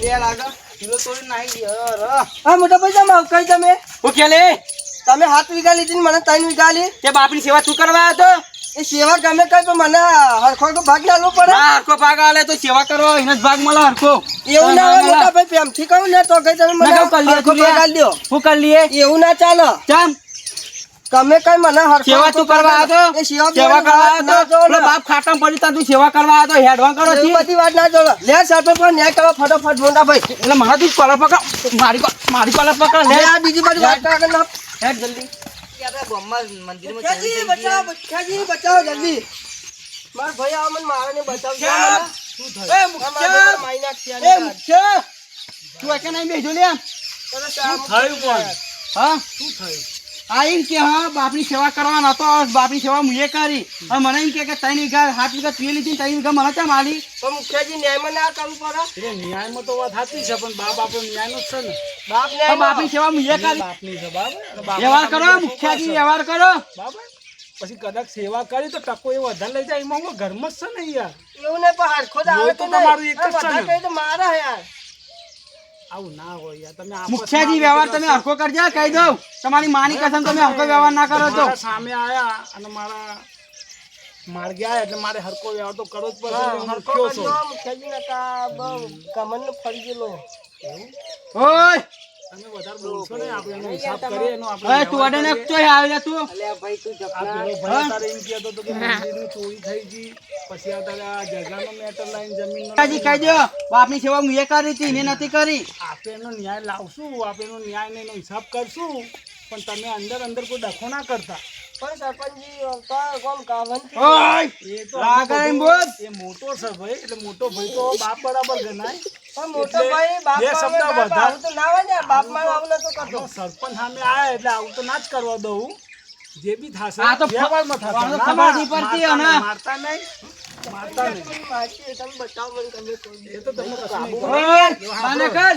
લે લાગે કિલો તોડી નાખી યાર હા મોટા ભાઈ તમે કઈ હું કે લે તમે 7 વીઘા લીધી ને મને 3 વીઘા લી તે બાપની સેવા શું કરવા આવ્યો તો એ સેવા ગમે કઈ પણ મને હરખો તો ભાગ આલવો પડે હા હરખો ભાગ આલે તો સેવા કરવા એને જ ભાગ મળે હરખો એવું ના હોય મોટા ભાઈ પ્રેમથી કહું ને તો કઈ તમે મને હરખો ભાગ આલ દો હું કરી લઈએ એવું ના ચાલે ચમ તમે કઈ મને હરખો સેવા તું કરવા આવ્યો એ સેવા કરવા આવ્યો તો બાપ ખાટમ પડી તા તું સેવા કરવા આવ્યો તો હેડવા કરો એ બધી વાત ના જોડો લે સરપંચ પર ન્યાય કરો ફટાફટ મોટા ભાઈ એટલે મારા તું કોલર પકડ મારી કોલર પકડ લે આ બીજી બધી વાત ના કર હેડ જલ્દી આપણે ગોમમાં મંદિરમાં મુખ્યાજી બચાવો મુખ્યાજી બચાવો જલ્દી માર ભાઈ આવ મને મારાને બચાવજો મને શું થયું એ મુખ્ય માઈના ખ્યાલ એ મુખ્ય તું કે નહીં બેજો લે થયું પણ હા શું થયું આઈન કે હા બાપની સેવા કરવાનો હતો બાપની સેવા મુએ કરી અને મને એમ કે 3 વીઘા 7 વીઘા તું લીધી 3 વીઘા મને ચા માલી તો મુખ્યાજી ન્યાયમાં ના કરવું પડે એટલે ન્યાયમાં તો વાત સાચી છે પણ બાપ આપણો ન્યાયનો જ છે ને બાપ તો ન્યાય બાપની સેવા મુએ કરી બાપની છે બાપ વ્યવહાર કરો મુખ્યાજી વ્યવહાર કરો બાબા પછી કદાચ સેવા કરી તો ટકો એ વધારે લઈ જાય એમાં હું ઘરમાં જ છે ને યાર એવું નહીં પણ હરખો તો આવે તો તો તમારું એક જ છે ને. બધા કહે તો મારા યાર આવું ના હોય યાર તમે મુખ્યાજી વ્યવહાર તમે હરખો કરજો કહી દઉં તમારી માની કસમ તમે હરખો વ્યવહાર ના કરો તો સામે આયા અને મારા માર્ગે આયા એટલે મારે હરકો વ્યવહાર તો કરવો જ પડશે હું હરખો મુખ્યો છું. કરજો મુખ્યાજી ના કા બહુ કમરનો ફરી ગયેલો ઓય તમે વધારે બોલશો ને આપણે એનો હિસાબ કરીએ એનો આપણે ઓય તું અડે ને ચોય આવે તું અલ્યા ભાઈ તું આ પેલો ભાઈ તારે એમ કહેતો હતો કે મંદિરની ચોરી થઈ ગઈ પછી આ તારે આ જગાનો મેટર લાઈન જમીનનો મુખ્યાજી કહી દો બાપની સેવા મુએ કરી હતી મેં નથી કરી આપણે એનો ન્યાય લાવશું આપણે એનો ન્યાય ને એનો હિસાબ કરશું પણ તમે અંદર કોઈ ડખો ના કરતા પણ સરપંચજી કોમ કાવન ઓય એ તો આ કરીને બોલ એ મોટો છે ભાઈ એટલે મોટો ભાઈ તો બાપ બરાબર ગણાય પણ મોટો ભાઈ બાપ બે શબ્દ આવું વધારે તો ના હોય ને બાપ માં આવું નતો કરતો આપણો સરપંચ સામે આયા એટલે આવું તો ના જ કરવા દઉં જે બી થશે આ તો વ્યવહારમાં થશે. આ તો ના, ખબર ના, નહીં પડતી મારતા અને નહીં, મારતા નહીં મારતા નહીં મારતી તમે બચાવો મને તમે કોઈ એ તો તમને કશું નહીં કરો. ઓય આને કર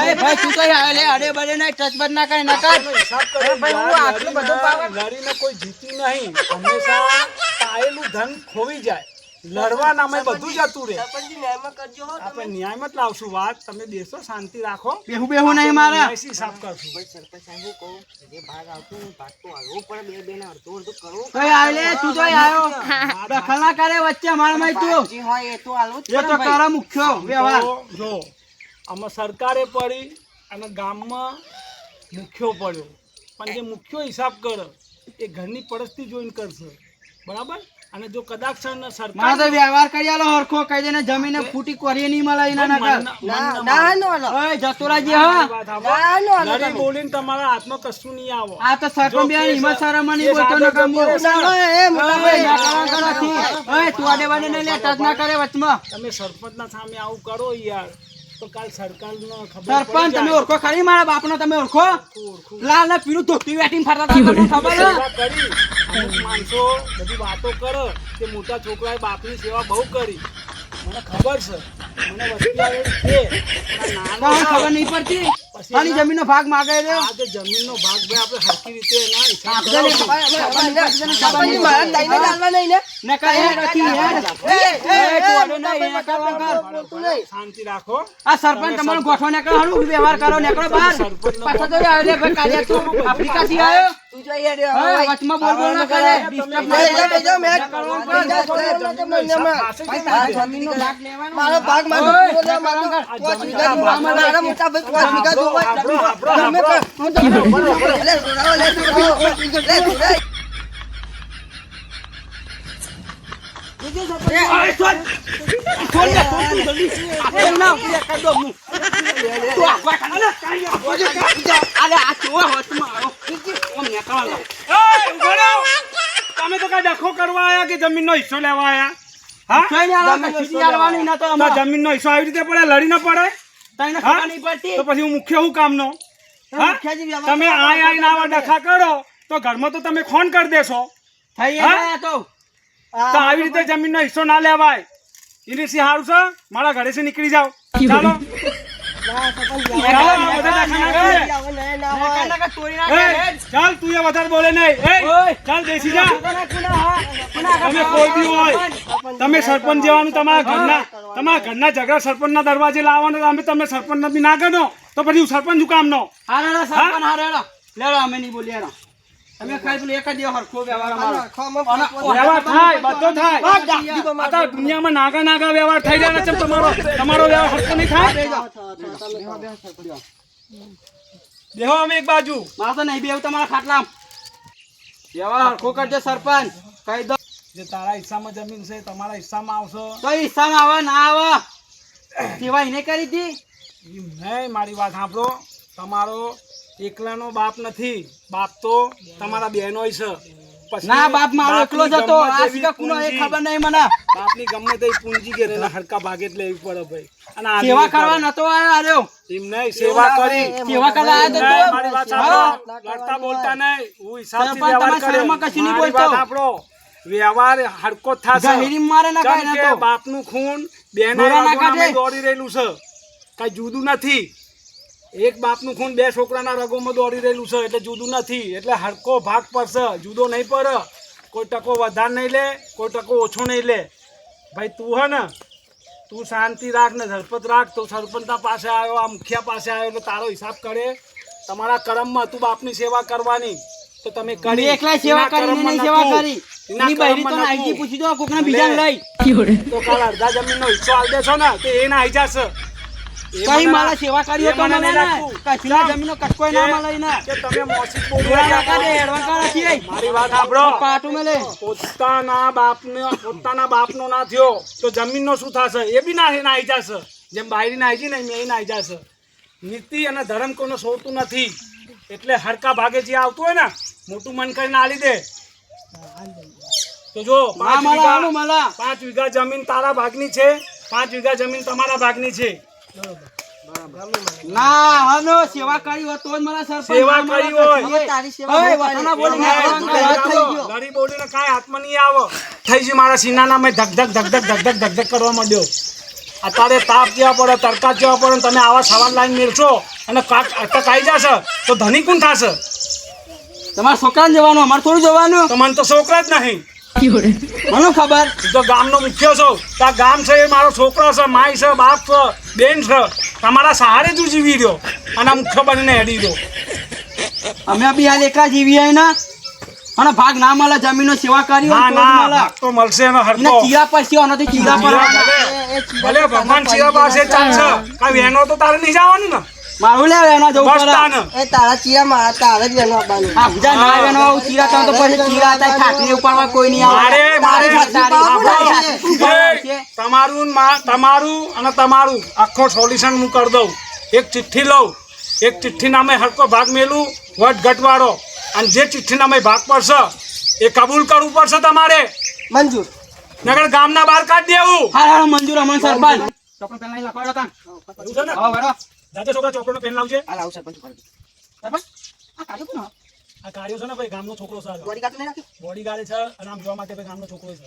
એ ભાઈ તું તો આવે લે અડે બડે નહીં ટચ બચ ના કરે ના કર એનો હિસાબ કરો. ભાઈ, હું યાર, આટલું બધું પાવર- લડીને કોઈ જીતી નહીં હંમેશા પાયેલું ધન ખોવી જાય લડવા નામે બધું જતું રહે સરપંચજી ન્યાયમાં કરજો હો આપણે ન્યાયમાં જ લાવશું વાત તમે બેસો શાંતિ રાખો બેહુ નહીં મારા ન્યાયથી હિસાબ કરશું કઈ આવે લે તું તો આવ્યો દખલ ના કરે વચ્ચે અમારા માં તું એ તો તારા મુખ્ય વ્યવહાર તો જો આમાં સરકારે પડી અને ગામમાં મુખ્યો પડ્યો પણ જે મુખ્યો હિસાબ કરે એ ઘરની પરિસ્થિતિ જોઈને કરશે બરાબર અને જો કદાચ છે ને મારા તો સરકાર વ્યવહાર કરી આલો હરખો કહી દે ને જમીન ફૂટી કોરીએ નહીં મળે એના ના કર ના નો નો ઓય જતુરાજી હા ના નો નો લડી બોલીને તમારા હાથમાં કશું નહીં આવો આ તો સરપંચ બે હિંમત શરમ નહીં બોલતો ન કામ એ મોટા ભાઈ ઓય તું આડે વાડે ને લે ટચ ના કરે વચમાં તમે સરપંચના સામે આવું કરો યાર તો કાલ સરકારનો ખબર સરપંચ તમે ઓળખો ખરી મારા બાપનો તમે ઓળખો લાલ ને પીળું ધોતી વેટીને ફરતા હતા તમને ખબર હે? સેવા કરી અમુક માણસો બધી વાતો કરે કે મોટા છોકરાએ બાપની સેવા બહુ કરી મને ખબર છે મને વસ્તી આવેલી છે પણ આ નાનો તમને ખબર નહીં પડતી આની જમીનનો ભાગ માગે છે આ જે જમીનનો ભાગ ભાઈ આપણે હરખી રીતે એના હિસાબ આપજો ને. કરાવશું. સરપંચજી મારા તાઈને લાલવા નહીં ને ને કઈ હેડ હતી હેડ એ તું આડે નહીં એના કરવા કર બોલતું નહીં શાંતિ રાખો આ સરપંચ તમારો ગોઠવો નીકળો હારું વ્યવહાર કરો નીકળો બહાર પાછો તો આવે ભાઈ કાઢ્યા તું આફ્રિકાથી આવ્યો તું જો યાર હા, વચમાં બોલ બોલ ના કરે ડિસ્ટર્બ ના કરે. બેજો મેચ જમીનનો ભાગ લેવાનો મારો ભાગ મારો પૂરો લે મારો 5 વીઘા જોવા મારા મોટા ભાઈ 5 વીઘા જોવા તમે કર હું તમને લે જોડાવો લે જોડાવો અરે છોડ છોડ ને છોડ તું જલ્દી આપણે ના ઉતરી કાઢ દો હું તું આખવા કાઢ અરે આ ચોવા હોતમાં આવો ઓમ નીકળવા લાવ એ ઉભો રહો. તમે તો કઈ ડખો કરવા આયા કે જમીનનો હિસ્સો લેવા આયા હા જોઈને આલો કે સીધી આલવાની ના તો તો અમાર જમીનનો હિસ્સો આવી રીતે પડે લડી ન પડે તને હા? ખબર નહીં પડતી તો પછી હું મુખ્ય હું કામનો હા? મુખ્યજી વ્યવહાર તમે આઈને આવા ડખા કરો તો ઘરમાં તો તમે ખોન કરી દેશો થઈ હા? ગયા તો તો આવી રીતે જમીનનો હિસ્સો ના લેવાય એની સારું છે મારા ઘરે થી નીકળી જાઓ ચાલો ચાલો, આ બધા ડખા ના કરે. નકા તોડી એ, નાખે ચાલ તું એ વધારે બોલે નહીં એ ઓય. ચાલ દેસી જા કોના કોના હા કોના તમે કોઈ બી હોય તમે સરપંચ જેવાનું તમારા ઘરના ઝઘડા સરપંચના દરવાજે લાવવાનો અમે તમે સરપંચ બી ના ગણો તો પછી હું સરપંચ શું કામનો? હારેડો સરપંચ હારેડો લેડો અમે નહીં બોલીએ હેડો. તમે ખાલી પેલું એક જ દેવ હરખો વ્યવહાર અમારો વ્યવહાર થાય બધો થાય. આ તો દુનિયામાં નાગા વ્યવહાર થઈ જાય છે. તમારો વ્યવહાર હરખો નહીં થાય. બેહો અમે એક બાજુ. મારે તો નહીં બેવું તમારા ખાટલામાં. વ્યવહાર હરખો કરજો સરપંચ કહી દો. જે તારા હિસ્સામાં જમીન છે તમારા હિસ્સામાં આવશે તો હિસ્સામાં આવે ના આવે સેવા એને કરી હતી. એમ નહીં, મારી વાત સાંભળો. તમારો એકલાનો બાપ નથી, બાપ તો તમારા બહેનોય છે. પછી ના બાપ મારો એકલો જ હતો. બાપની આ સિવાય કોનો એ ખબર નહીં મને. બાપની ગમે તે પૂંજી કે એના હરકા ભાગે જ લેવી પડે ભાઈ. અને આ સેવા નહીં કરવા કરે. નતો આવ્યો આર્યો. એમ નહીં, સેવા કરી. સેવા કરવા આવ્યો તો નહીં, તું. મારી વાત હા. સાંભળો. લડતા બોલતા નહીં. હું હિસાબથી સરપંચ વ્યવહાર તમારા કર્યો. શહેરમાં કશું નહીં મારી બોલતો. વાત સાંભળો. વ્યવહાર હરકો જ થશે. જાહેરી મારે ના કાંઈ કેમ નતો. કે બાપનું ખૂન બેને દોરા ના કાઢે. દોડી રહેલું છે. કઈ જુદું નથી. એક બાપનું ખૂન બે છોકરાના રગોમાં દોડી રહેલું છે એટલે જુદું નથી. એટલે હરકો ભાગ પડશે, જુદો નહીં પડે. કોઈ ટકો વધારે નહીં લે, કોઈ ટકો ઓછો નહીં લે. ભાઈ તું હે ને, તું શાંતિ રાખ ને ઝડપત રાખ. તો સરપંચના પાસે આવ્યો, આ મુખિયા પાસે આવ્યો એટલે તારો હિસાબ કરે. તમારા કર્મમાં તું બાપની સેવા કરવાની તો તમે મેં કરી. એકલા સેવા એના કરી કર્મમાં નહીં સેવા નહોતું. કરી. એના એની બૈરી તો કર્મમાં નાઈજી નહોતું. પૂછી દો કોકને બીજાને લઈ. તો કાલ અડધા જમીનનો હિસ્સો આલ દેશો ને તો એ ના આવી જશે. એ કઈ મને મારા સેવા કર્યો તો એ મને મને નહીં ના રાખવું. કચરા જમીનો કટકોય ના મળે ને. કે તમે મોસી બોલી દોરા ના રહ્યા કાઢે છો. હેડવા કાઢે છીએ. મારી વાત સાંભળો. પાટું મેલે. પોતાના બાપનો ના થયો તો જમીનનો શું થશે? એ બી ના આવી જશે. જેમ બાયરી ના આવી ને એમ એ ના આવી જશે. નીતિ અને ધર્મ કોઈને છોડતું નથી. એટલે હરકા ભાગે જે આવતું હોય ને મોટું મન કરીને આલી દે. તો જો ના મળે આનું મળે. 5 વીઘા જમીન તારા ભાગની છે, 5 વીઘા જમીન તમારા ભાગની છે. ના હનો સેવા કરી હોત તો જ મને સરપંચ સેવા ના મળે. કરી હોય. એ તારી સેવા ઓય, બહુ વતના કરી. બોલીને એમાં વાત થઈ ગયો. લડી બોલીને કાંઈ હાથમાં નહીં આવે. થઈ ગયું મારા સીનાના મેં ધક ધક કરવા માંડ્યો. અત્યારે તાપ જેવા પડે, તડકા જેવા પડે ને તમે આવા સવાલ લાઈન મેળશો અને અટક આવી જશે તો ધની કોણ થશે? તમારા છોકરાને જવાનું અમારે થોડું જવાનું. તો મને તો છોકરા જ નહીં. મને ખબર. તું તો ગામનો મુખ્ય છો. આ ગામ છે એ મારો છોકરો છે, માય છે, બાપ છે, બેન છે. તમારા સહારે જ જીવી રહ્યો અને આ મુખ્ય બનીને હેડી રહ્યો. અમે બી હાલ એકલા જીવીએ ને અને ભાગ ના મળે. જમીનો સેવા કરી હોય ના તો જ ના, મળે. ભાગ તો મળશે એનો એને હરકો. ચીરા પછી આનાથી ચીરા પડવાના. ભલે ભગવાન ચીરા પાસે ચાલશે. કાંઈ વેનો તો તારે નહીં જવાનું ને. મારું લે એના જવું બસ પડે. તાને. એ તારા ચીરા મારા તારા જ વેનો આપવાનું. આ બીજા ના આવે ને આવું ચીરા તો પછી ચીરા થાય ઠાકરી ઉપાડવા કોઈ નહીં આવે. મારે તારી તમારું અને તમારું આખો સોલ્યુશન હું કરી દઉં. એક ચિઠ્ઠી લઉં, એક ચિઠ્ઠી નામે હરકો ભાગ મેલું વટ ઘટવાળો, અને જે ચિઠ્ઠી નામે ભાગ પડશે એ કબૂલ કરવું પડશે તમારે. મંજૂર. નગર ગામના બહાર કાઢી દેવું. હાર મંજૂર અમન સરપંચ. ચોપડો પેન લઈ લખવાડો તાન. એવું છે ને? આવો વરો. જાતે છોકરા ચોપડો પેન લાવજે. હાલ આવું સરપંચ ઉપર. સરપંચ આ કાઢો કોનો? આ કાર્યો છે ને ભાઈ ગામનો છોકરો છે. ગોળી કાઢી નહીં રાખી? બોડી ગાર્ડ છે અને આમ જોવા માટે ભાઈ ગામનો છોકરો છે.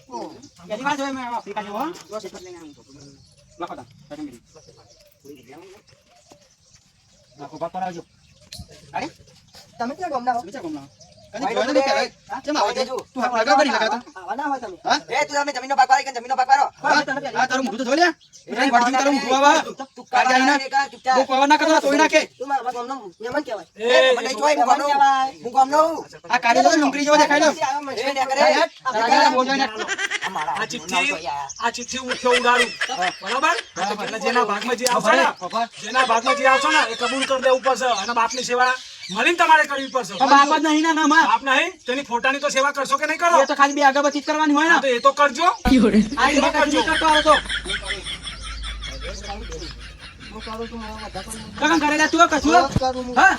કેની વાત જોઈ મે આફ્રિકા જેવો હો? લખો તાન. લખો બાપ પર આવજો. અરે તમે ક્યાં ગામના હો? બીજા કોમ ના. ભાઈ, તમે ક્યાં? કેમ આવો છો? તું હાથ લગાવ કરી લગાવ તાન. આવા ના હોય તમે. હા? એ તું તમે જમીનનો ભાગ પાડી કે જમીનનો ભાગ પાડો. આ તારું મોઢું તો જોઈ લે. એ વાડી તારું મોઢું આવા. કાઢી આઈ ના. બહુ પવન ના કરતો તોય નાખે. તું મારા ગામનો મહેમાન કહેવાય. એ, મને જોઈ હું ગામનો હું ગામનો. આ કાઢી દો લુંગરી જેવો દેખાય લો. આ ચિઠ્ઠી હું થયો ઉડાડું. બરાબર? એટલે જેના ભાગમાં જે આવશે ને, જેના ભાગમાં જે આવશે ને એ કબૂલ કરી દેવું પડશે અને બાપની સેવા મળીને તમારે કરવી પડશે. બાપ જ નહીં ના નામાં. બાપ નહીં તેની ફોટાની તો સેવા કરશો કે નહીં કરો? એ તો ખાલી બે અગરબત્તી જ કરવાની હોય હા, ને. તો એ તો કરજો. આ ઈ વખત નહીં કરતો હાલો તો. કાકા ઘરે લે તું કશું? હા?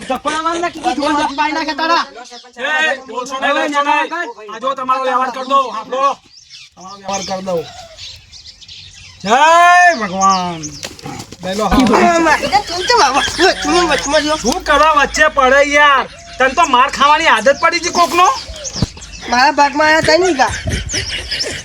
ધપ્પામાં ના કીધી જોન ધપ્પાઈ નાખે તારા. એ, બોલશો નહીં, બોલશો નહીં. આ જો તમારો વ્યવહાર કરી દો. સાંભળો. તમારો વ્યવહાર કરી દઉં. જય ભગવાન. બેલો હા. શું કરવા વચ્ચે પડે યાર? તને તો માર ખાવાની આદત પડી છે કોકનો. મારા ભાગમાં આયા તઈ નહીં ગા.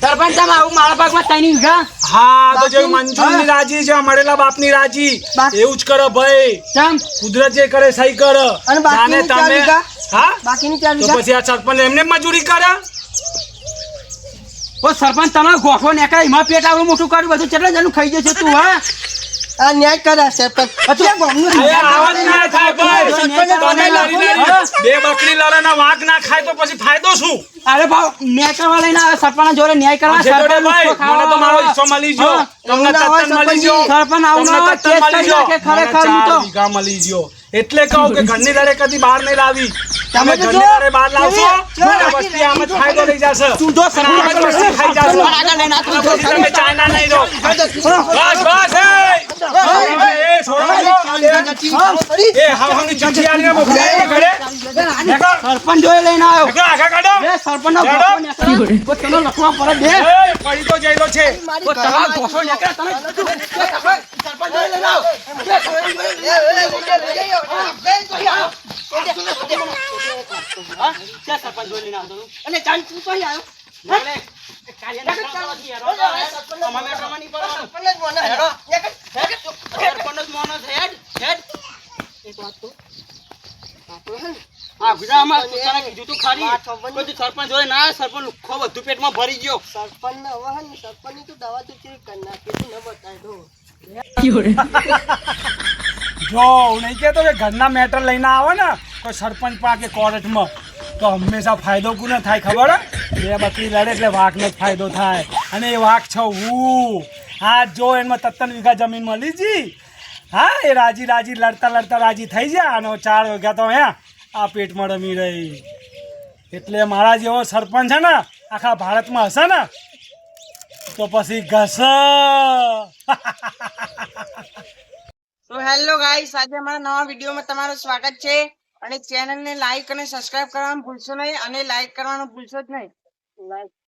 સરપંચ સાહેબ આવું મારા ભાગમાં તઈ નહીં વીઘા. હા, તો જે મંજૂરની રાજી છે મળેલા બાપની રાજી એવું જ કરે ભાઈ. ચમ કુદરત જે કરે સહી કરે. અને બાકીની જાણે ચાર તમે વીઘા? હા બાકીની 4 તો વીઘા પછી આ સરપંચ એમને જ મજૂરી કરે. ઓ સરપંચ તમારો ગોઠવો નેકા એમાં પેટ આવડું મોટું કર્યું બધું કેટલા જણું ખાઈ જશે તું હા આ ન્યાય કરે સરપંચ અત્યારે ગામનું અરે આવા જ ના થાય ભાઈ સરપંચને તમે લડી લડી બે બકરી લડે ને વાઘ ના ખાય તો પછી ફાયદો શું અરે ભાવ ન્યાય કરવા લઈને આવે સરપંચ જોડે ન્યાય કરવા જે જોડે સરપંચ ભાઈ લુખ્ખો મને તો મારો ખાવા. હિસ્સો મળી ગયો હા. તમને તત્તન મળી ગયો સરપંચ આવનો તમને તત્તન ટેસ્ટ મળી કરી ગયો નાખે ખરેખર મને હું તો 4 વીઘા મળી ગયો એટલે કહું કે ઘરની લડે કદી બહાર નહીં લાવી તમે તો ઘરની જો, લડે બહાર લાવશો કેવી- તો વસ્તી આમ જ ફાયદો લઈ જશે તું જો અને આમ જ વસ્તી ખાઈ જશો આગળ લઈને આ તું જો. પછી તમે ચાઇના નહીં રહો બસ બસ એ છોડો એ હાવની ચિઠ્ઠી આલીને મોકલાય ઘરે નેકો સરપંચ જોડે લઈને આવ્યો નેકો આગા કાઢો બે સરપંચનો ગોઠવો નેકળો. ઓ તને લખવા પડે બે એ પડી તો જઈલો છે ઓ તમારો ગોઠવો નેકળો તમે સરપંચ જોડે લઈને આવો હા ક્યાં સરપંચ જોડે લઈને આવતો તું? અને જાણ તું તો અહીં આવ્યો હે? એ કાર્યના કામમાંથી હેરો તો આવે. અમારે કામમાં નહીં પડવાનું. સરપંચ જ માણસ છે, હેડ. એક વાત તો હા ગુજરાતમાં તું તને કીધું તું ખરી બધું સરપંચ જોડે ના આવે, સરપંચ લુખ્ખો બધું પેટમાં ભરી ગયો જો હું નહીં કહેતો કે ઘરના મેટર લઈને આવે ને કોઈ સરપંચ પાસે કે કોર્ટમાં તો હંમેશા ફાયદો કોને થાય ખબર હે? બે બકરી લડે એટલે વાઘને જ ફાયદો થાય અને એ વાઘ છો હું આ જો એમાં 53 વીઘા જમીન મળી જી હા એ રાજી રાજી લડતા લડતા રાજી થઈ જાય અને 4 વીઘા તો હે આ પેટમાં રમી રહી એટલે મારા જેવો સરપંચ છે ને આખા ભારતમાં હશે ને તો પછી ઘસ તો હેલો ગાઈસ, આજે અમારા નવા વિડીયોમાં તમારું સ્વાગત છે અને ચેનલને લાઈક અને સબસ્ક્રાઇબ કરવાનું ભૂલશો નહીં અને લાઈક કરવાનું ભૂલશો જ નહીં.